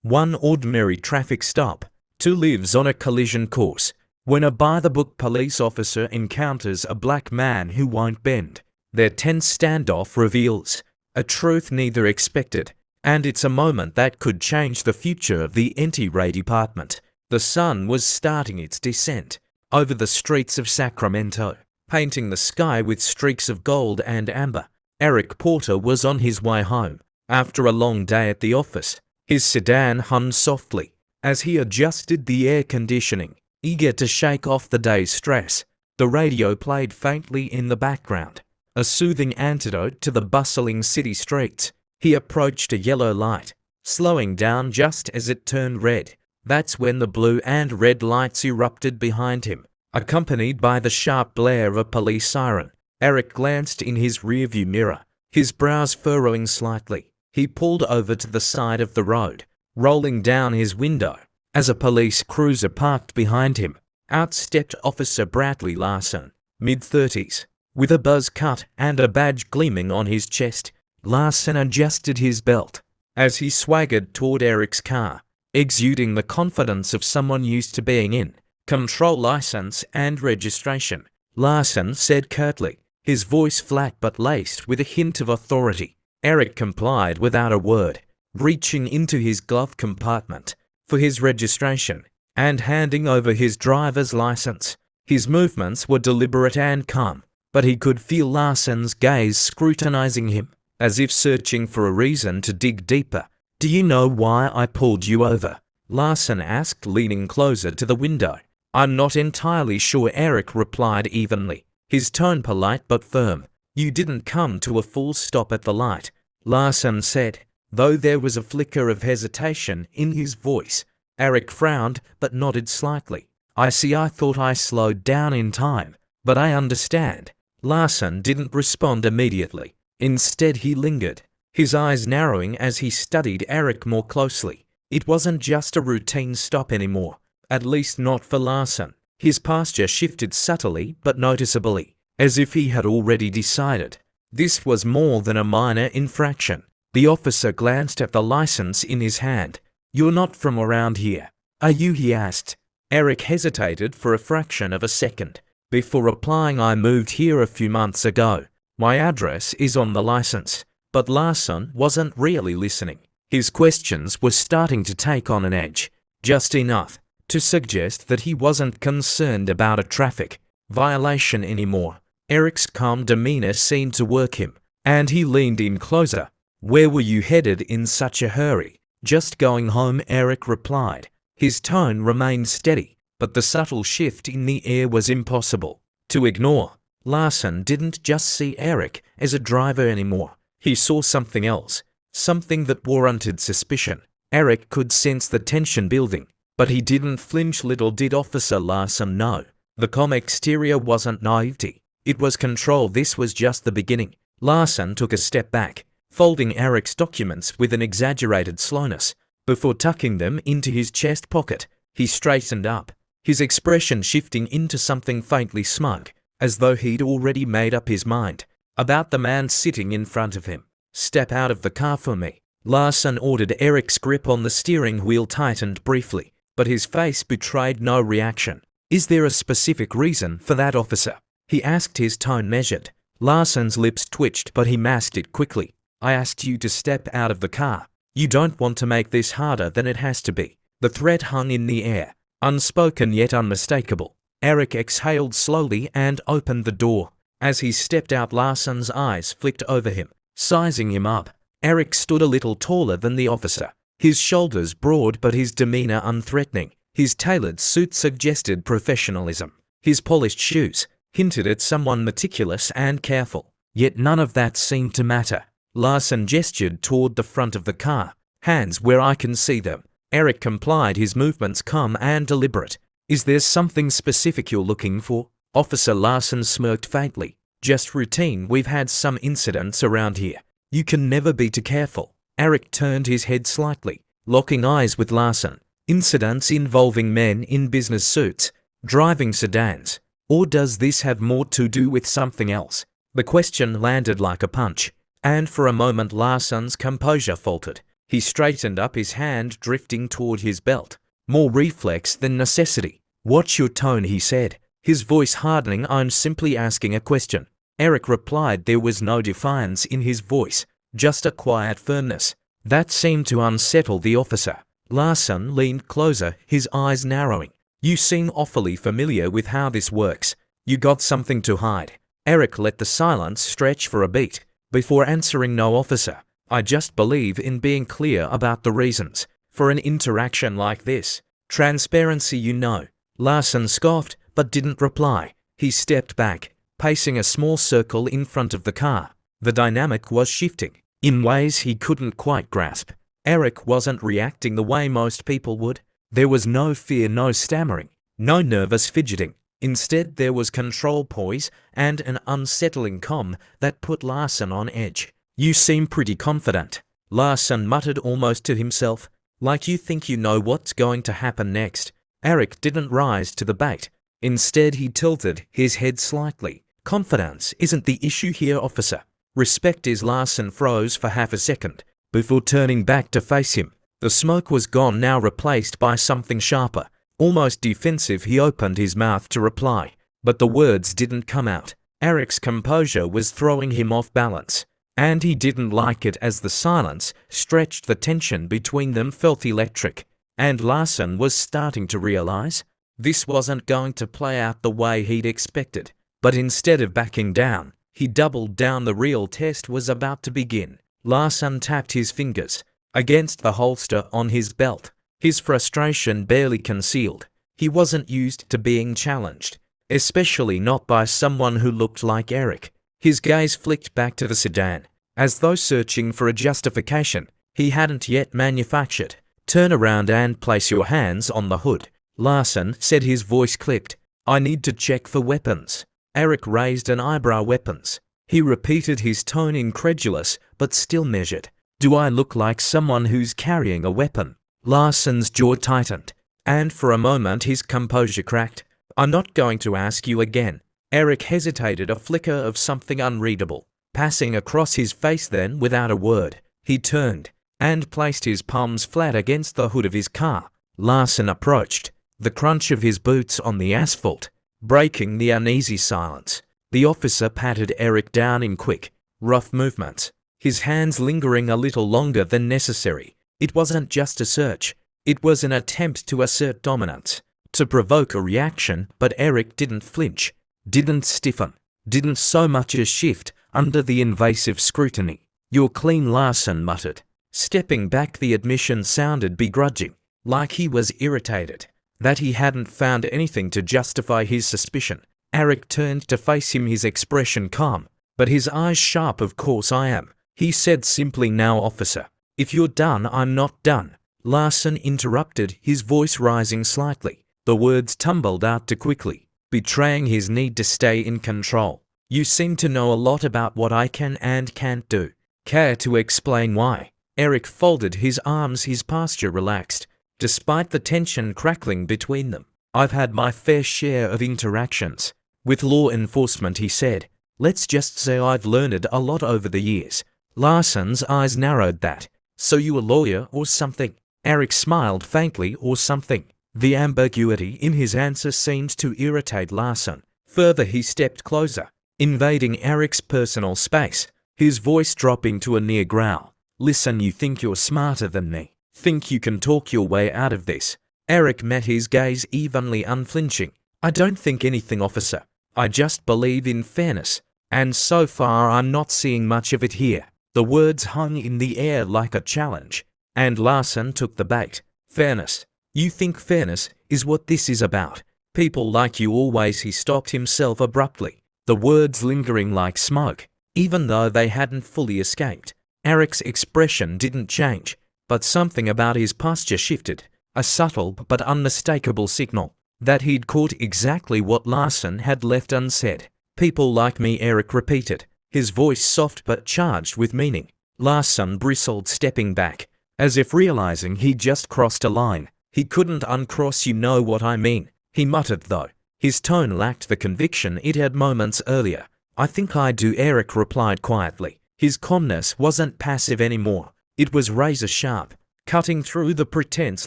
1 ordinary traffic stop. 2 lives on a collision course. When a by-the-book police officer encounters a black man who won't bend, their tense standoff reveals a truth neither expected, and it's a moment that could change the future of the NTA department. The sun was starting its descent over the streets of Sacramento, painting the sky with streaks of gold and amber. Eric Porter was on his way home after a long day at the office. His sedan hummed softly as he adjusted the air conditioning, eager to shake off the day's stress. The radio played faintly in the background, a soothing antidote to the bustling city streets. He approached a yellow light, slowing down just as it turned red. That's when the blue and red lights erupted behind him, accompanied by the sharp blare of a police siren. Eric glanced in his rearview mirror, his brows furrowing slightly. He pulled over to the side of the road, rolling down his window. As a police cruiser parked behind him, out stepped Officer Bradley Larson, mid-30s, with a buzz cut and a badge gleaming on his chest. Larson adjusted his belt as he swaggered toward Eric's car, exuding the confidence of someone used to being in control. License and registration, Larson said curtly, his voice flat but laced with a hint of authority. Eric complied without a word, reaching into his glove compartment for his registration and handing over his driver's license. His movements were deliberate and calm, but he could feel Larson's gaze scrutinizing him, as if searching for a reason to dig deeper. "Do you know why I pulled you over?" Larson asked, leaning closer to the window. "I'm not entirely sure," Eric replied evenly, his tone polite but firm. "You didn't come to a full stop at the light," Larson said, though there was a flicker of hesitation in his voice. Eric frowned but nodded slightly. "I see. I thought I slowed down in time, but I understand." Larson didn't respond immediately. Instead, he lingered, his eyes narrowing as he studied Eric more closely. It wasn't just a routine stop anymore, at least not for Larson. His posture shifted subtly but noticeably, as if he had already decided this was more than a minor infraction. The officer glanced at the license in his hand. "You're not from around here, are you?" he asked. Eric hesitated for a fraction of a second before replying, "I moved here a few months ago. My address is on the license." But Larson wasn't really listening. His questions were starting to take on an edge, just enough to suggest that he wasn't concerned about a traffic violation anymore. Eric's calm demeanor seemed to work him, and he leaned in closer. "Where were you headed in such a hurry?" "Just going home," Eric replied. His tone remained steady, but the subtle shift in the air was impossible to ignore. Larson didn't just see Eric as a driver anymore. He saw something else, something that warranted suspicion. Eric could sense the tension building, but he didn't flinch. Little did Officer Larson know, the calm exterior wasn't naivety, it was control. This was just the beginning. Larson took a step back, folding Eric's documents with an exaggerated slowness. Before tucking them into his chest pocket, he straightened up, his expression shifting into something faintly smug, as though he'd already made up his mind about the man sitting in front of him. "Step out of the car for me," Larson ordered. Eric's grip on the steering wheel tightened briefly, but his face betrayed no reaction. "Is there a specific reason for that, officer?" he asked, his tone measured. Larson's lips twitched, but he masked it quickly. "I asked you to step out of the car. You don't want to make this harder than it has to be." The threat hung in the air, unspoken yet unmistakable. Eric exhaled slowly and opened the door. As he stepped out, Larson's eyes flicked over him, sizing him up. Eric stood a little taller than the officer, his shoulders broad but his demeanor unthreatening. His tailored suit suggested professionalism. His polished shoes hinted at someone meticulous and careful. Yet none of that seemed to matter. Larson gestured toward the front of the car. "Hands where I can see them." Eric complied, his movements calm and deliberate. "Is there something specific you're looking for?" Officer Larson smirked faintly. "Just routine. We've had some incidents around here. You can never be too careful." Eric turned his head slightly, locking eyes with Larson. "Incidents involving men in business suits, driving sedans. Or does this have more to do with something else?" The question landed like a punch, and for a moment Larson's composure faltered. He straightened up, his hand drifting toward his belt. More reflex than necessity. "Watch your tone," he said, his voice hardening. "I'm simply asking a question." Eric replied. There was no defiance in his voice, just a quiet firmness. That seemed to unsettle the officer. Larson leaned closer, his eyes narrowing. "You seem awfully familiar with how this works. You got something to hide." Eric let the silence stretch for a beat before answering. "No, officer. I just believe in being clear about the reasons for an interaction like this. Transparency, you know." Larson scoffed, but didn't reply. He stepped back, pacing a small circle in front of the car. The dynamic was shifting in ways he couldn't quite grasp. Eric wasn't reacting the way most people would. There was no fear, no stammering, no nervous fidgeting. Instead, there was control, poise, and an unsettling calm that put Larson on edge. "You seem pretty confident," Larson muttered almost to himself, "like you think you know what's going to happen next." Eric didn't rise to the bait. Instead, he tilted his head slightly. "Confidence isn't the issue here, officer. Respect is." Larson froze for half a second before turning back to face him. The smoke was gone, now replaced by something sharper, almost defensive. He opened his mouth to reply, but the words didn't come out. Eric's composure was throwing him off balance, and he didn't like it. As the silence stretched, the tension between them felt electric, and Larson was starting to realize this wasn't going to play out the way he'd expected. But instead of backing down, he doubled down. The real test was about to begin. Larson tapped his fingers against the holster on his belt, his frustration barely concealed. He wasn't used to being challenged, especially not by someone who looked like Eric. His gaze flicked back to the sedan, as though searching for a justification he hadn't yet manufactured. "Turn around and place your hands on the hood," Larson said, his voice clipped. "I need to check for weapons." Eric raised an eyebrow. "Weapons?" He repeated, his tone incredulous but still measured. "Do I look like someone who's carrying a weapon?" Larson's jaw tightened, and for a moment his composure cracked. "I'm not going to ask you again." Eric hesitated, a flicker of something unreadable passing across his face. Then, without a word, he turned and placed his palms flat against the hood of his car. Larson approached, the crunch of his boots on the asphalt breaking the uneasy silence. The officer patted Eric down in quick, rough movements, his hands lingering a little longer than necessary. It wasn't just a search, it was an attempt to assert dominance, to provoke a reaction. But Eric didn't flinch, didn't stiffen, didn't so much as shift under the invasive scrutiny. "You're clean," Larson muttered, stepping back. The admission sounded begrudging, like he was irritated that he hadn't found anything to justify his suspicion. Eric turned to face him, his expression calm, but his eyes sharp. "Of course I am," he said simply. "Now, officer, if you're done, I'm not done." Larson interrupted, his voice rising slightly. The words tumbled out too quickly, betraying his need to stay in control. "You seem to know a lot about what I can and can't do. Care to explain why?" Eric folded his arms, his posture relaxed, despite the tension crackling between them. "I've had my fair share of interactions with law enforcement," he said. "Let's just say I've learned a lot over the years." Larson's eyes narrowed. "That, so you a lawyer or something?" Eric smiled faintly. "Or something." The ambiguity in his answer seemed to irritate Larson. Further, he stepped closer, invading Eric's personal space, his voice dropping to a near growl. "Listen, you think you're smarter than me? Think you can talk your way out of this?" Eric met his gaze evenly, unflinching. "I don't think anything, officer. I just believe in fairness, and so far I'm not seeing much of it here." The words hung in the air like a challenge, and Larson took the bait. "Fairness? You think fairness is what this is about? People like you always." He stopped himself abruptly, the words lingering like smoke, even though they hadn't fully escaped. Eric's expression didn't change, but something about his posture shifted, a subtle but unmistakable signal that he'd caught exactly what Larson had left unsaid. "People like me," Eric repeated, his voice soft but charged with meaning. Larson bristled, stepping back, as if realizing he'd just crossed a line he couldn't uncross. "You know what I mean," he muttered, though his tone lacked the conviction it had moments earlier. "I think I do," Eric replied quietly. His calmness wasn't passive anymore. It was razor sharp, cutting through the pretense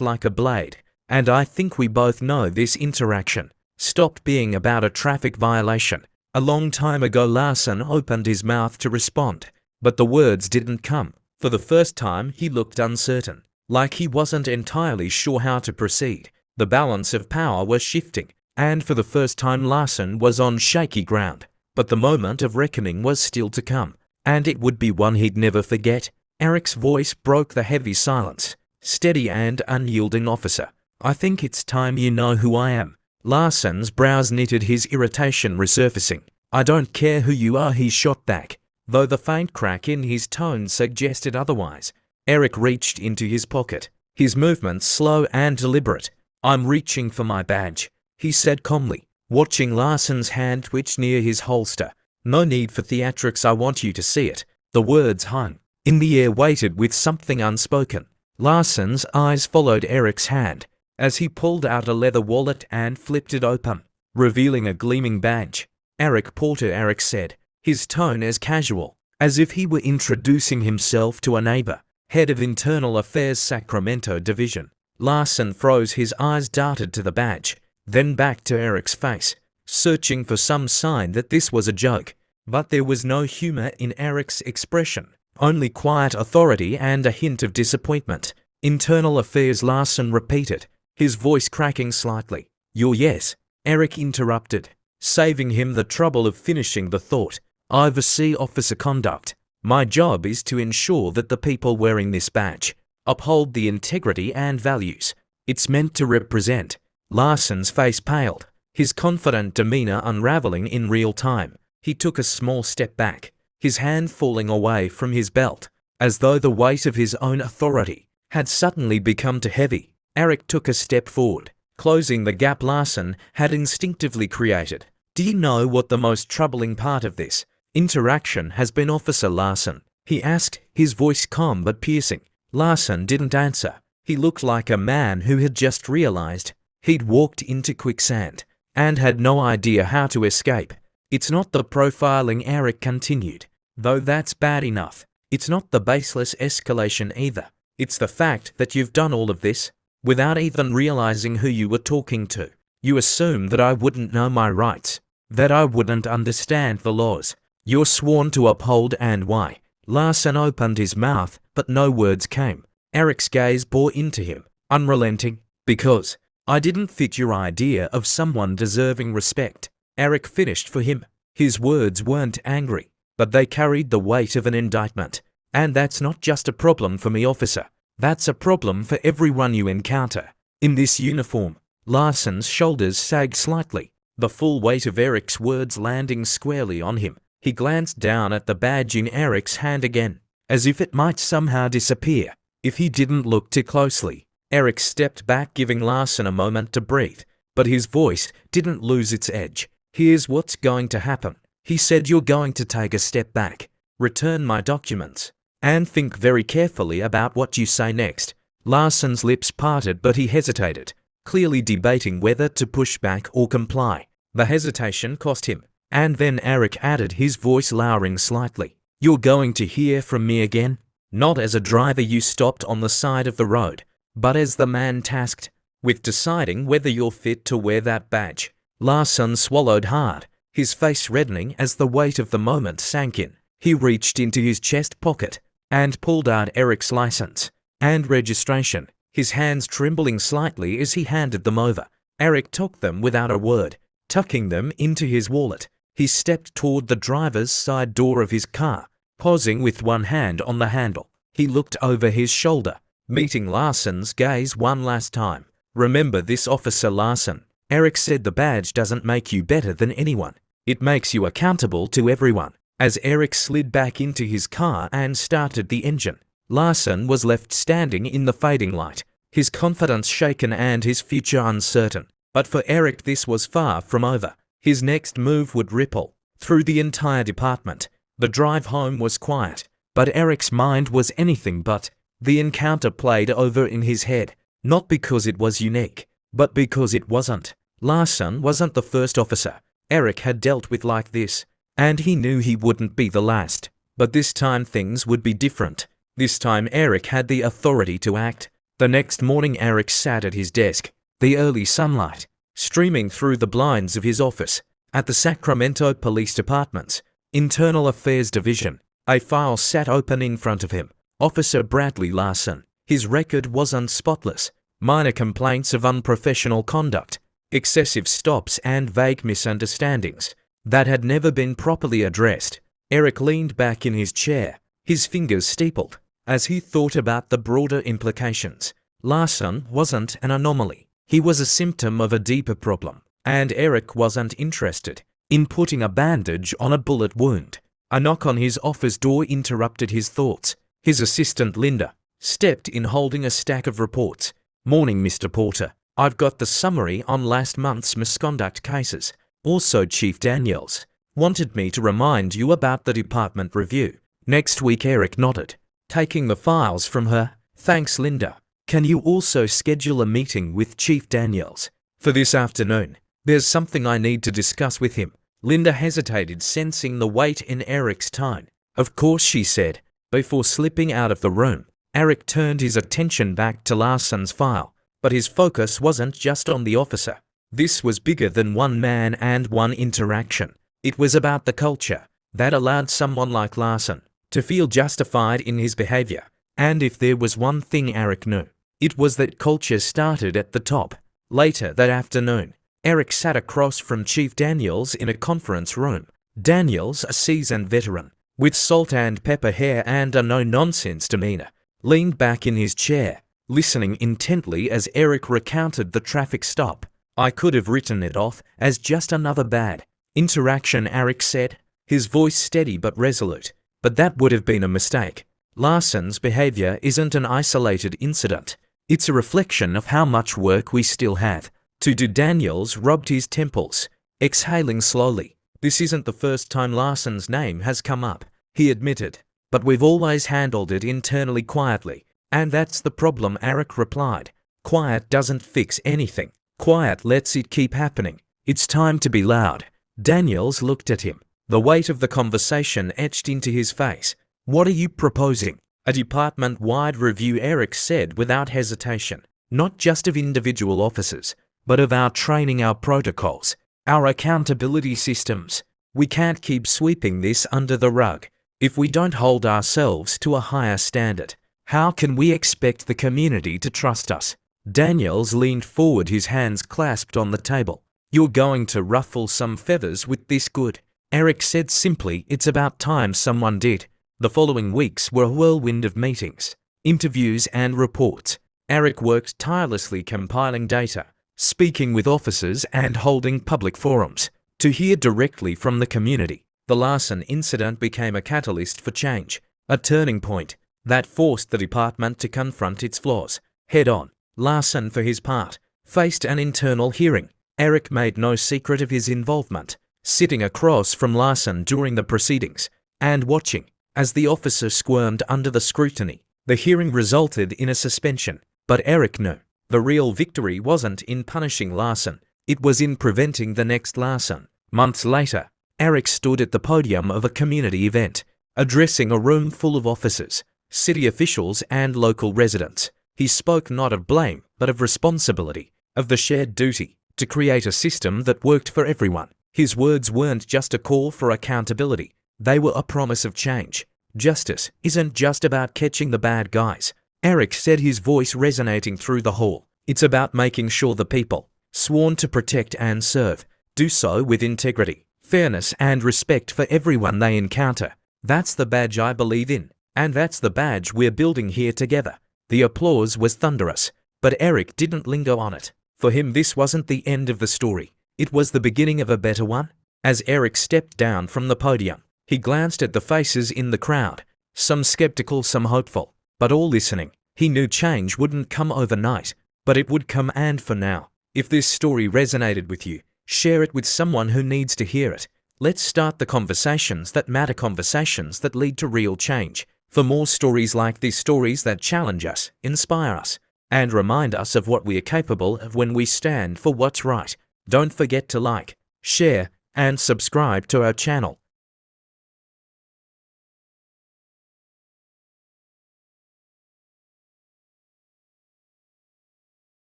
like a blade. And I think we both know this interaction stopped being about a traffic violation. A long time ago Larson opened his mouth to respond, but the words didn't come. For the first time he looked uncertain, like he wasn't entirely sure how to proceed. The balance of power was shifting, and for the first time Larson was on shaky ground. But the moment of reckoning was still to come, and it would be one he'd never forget. Eric's voice broke the heavy silence. Steady and unyielding, officer. I think it's time you know who I am. Larson's brows knitted, his irritation resurfacing. I don't care who you are, he shot back, though the faint crack in his tone suggested otherwise. Eric reached into his pocket, his movements slow and deliberate. I'm reaching for my badge, he said calmly, watching Larson's hand twitch near his holster. No need for theatrics, I want you to see it. The words hung in the air, weighted with something unspoken. Larson's eyes followed Eric's hand as he pulled out a leather wallet and flipped it open, revealing a gleaming badge. Eric Porter, Eric said, his tone as casual as if he were introducing himself to a neighbor. Head of Internal Affairs, Sacramento Division. Larson froze, his eyes darted to the badge, then back to Eric's face, searching for some sign that this was a joke. But there was no humor in Eric's expression, only quiet authority and a hint of disappointment. Internal Affairs, Larson repeated, his voice cracking slightly. Your yes, Eric interrupted, saving him the trouble of finishing the thought. I oversee officer conduct. My job is to ensure that the people wearing this badge uphold the integrity and values it's meant to represent. Larson's face paled, his confident demeanor unraveling in real time. He took a small step back, his hand falling away from his belt, as though the weight of his own authority had suddenly become too heavy. Eric took a step forward, closing the gap Larson had instinctively created. Do you know what the most troubling part of this interaction has been, Officer Larson? He asked, his voice calm but piercing. Larson didn't answer. He looked like a man who had just realized he'd walked into quicksand and had no idea how to escape. It's not the profiling, Eric continued, though that's bad enough. It's not the baseless escalation either. It's the fact that you've done all of this without even realizing who you were talking to. You assume that I wouldn't know my rights, that I wouldn't understand the laws you're sworn to uphold and why. Larson opened his mouth, but no words came. Eric's gaze bore into him, unrelenting. Because I didn't fit your idea of someone deserving respect, Eric finished for him. His words weren't angry, but they carried the weight of an indictment. And that's not just a problem for me, officer. That's a problem for everyone you encounter in this uniform. Larson's shoulders sagged slightly, the full weight of Eric's words landing squarely on him. He glanced down at the badge in Eric's hand again, as if it might somehow disappear if he didn't look too closely. Eric stepped back, giving Larson a moment to breathe, but his voice didn't lose its edge. Here's what's going to happen, he said. You're going to take a step back, return my documents, and think very carefully about what you say next. Larson's lips parted, but he hesitated, clearly debating whether to push back or comply. The hesitation cost him, and then Eric added, his voice lowering slightly. You're going to hear from me again, not as a driver you stopped on the side of the road, but as the man tasked with deciding whether you're fit to wear that badge. Larson swallowed hard, his face reddening as the weight of the moment sank in. He reached into his chest pocket and pulled out Eric's license and registration, his hands trembling slightly as he handed them over. Eric took them without a word, tucking them into his wallet. He stepped toward the driver's side door of his car, pausing with one hand on the handle. He looked over his shoulder, meeting Larson's gaze one last time. Remember this, Officer Larson, Eric said. The badge doesn't make you better than anyone. It makes you accountable to everyone. As Eric slid back into his car and started the engine, Larson was left standing in the fading light, his confidence shaken and his future uncertain. But for Eric this was far from over. His next move would ripple through the entire department. The drive home was quiet, but Eric's mind was anything but. The encounter played over in his head, not because it was unique, but because it wasn't. Larson wasn't the first officer Eric had dealt with like this, and he knew he wouldn't be the last. But this time things would be different. This time Eric had the authority to act. The next morning Eric sat at his desk, the early sunlight streaming through the blinds of his office at the Sacramento Police Department's Internal Affairs Division. A file sat open in front of him. Officer Bradley Larson. His record was unspotless. Minor complaints of unprofessional conduct, excessive stops and vague misunderstandings that had never been properly addressed. Eric leaned back in his chair, his fingers steepled, as he thought about the broader implications. Larson wasn't an anomaly. He was a symptom of a deeper problem, and Eric wasn't interested in putting a bandage on a bullet wound. A knock on his office door interrupted his thoughts. His assistant Linda stepped in holding a stack of reports. "Morning, Mr. Porter. I've got the summary on last month's misconduct cases. Also, Chief Daniels wanted me to remind you about the department review next week." Eric nodded, taking the files from her. "Thanks, Linda. Can you also schedule a meeting with Chief Daniels for this afternoon? There's something I need to discuss with him." Linda hesitated, sensing the weight in Eric's tone. "Of course," she said, before slipping out of the room. Eric turned his attention back to Larson's file, but his focus wasn't just on the officer. This was bigger than one man and one interaction. It was about the culture that allowed someone like Larson to feel justified in his behavior. And if there was one thing Eric knew, it was that culture started at the top. Later that afternoon, Eric sat across from Chief Daniels in a conference room. Daniels, a seasoned veteran, with salt and pepper hair and a no-nonsense demeanor, leaned back in his chair, listening intently as Eric recounted the traffic stop. "I could have written it off as just another bad interaction," Eric said, his voice steady but resolute. "But that would have been a mistake. Larson's behavior isn't an isolated incident. It's a reflection of how much work we still have to do." Daniels rubbed his temples, exhaling slowly. "This isn't the first time Larson's name has come up," he admitted, "but we've always handled it internally quietly. And that's the problem," Eric replied. "Quiet doesn't fix anything. Quiet lets it keep happening. It's time to be loud." Daniels looked at him, the weight of the conversation etched into his face. "What are you proposing?" "A department-wide review," Eric said without hesitation. "Not just of individual officers, but of our training, our protocols, our accountability systems. We can't keep sweeping this under the rug. If we don't hold ourselves to a higher standard, how can we expect the community to trust us?" Daniels leaned forward, his hands clasped on the table. "You're going to ruffle some feathers with this, good?" Eric said simply, "It's about time someone did." The following weeks were a whirlwind of meetings, interviews and reports. Eric worked tirelessly compiling data, speaking with officers and holding public forums to hear directly from the community. The Larson incident became a catalyst for change, a turning point that forced the department to confront its flaws head-on. Larson, for his part, faced an internal hearing. Eric made no secret of his involvement, sitting across from Larson during the proceedings and watching as the officer squirmed under the scrutiny. The hearing resulted in a suspension, but Eric knew the real victory wasn't in punishing Larson, it was in preventing the next Larson. Months later, Eric stood at the podium of a community event, addressing a room full of officers, city officials and local residents. He spoke not of blame, but of responsibility, of the shared duty to create a system that worked for everyone. His words weren't just a call for accountability, they were a promise of change. Justice isn't just about catching the bad guys, Eric said, his voice resonating through the hall. It's about making sure the people, sworn to protect and serve, do so with integrity, fairness and respect for everyone they encounter. That's the badge I believe in, and that's the badge we're building here together. The applause was thunderous, but Eric didn't linger on it. For him, this wasn't the end of the story. It was the beginning of a better one. As Eric stepped down from the podium, he glanced at the faces in the crowd, some skeptical, some hopeful, but all listening. He knew change wouldn't come overnight, but it would come. And for now, if this story resonated with you, share it with someone who needs to hear it. Let's start the conversations that matter, conversations that lead to real change. For more stories like these, stories that challenge us, inspire us, and remind us of what we are capable of when we stand for what's right, don't forget to like, share, and subscribe to our channel.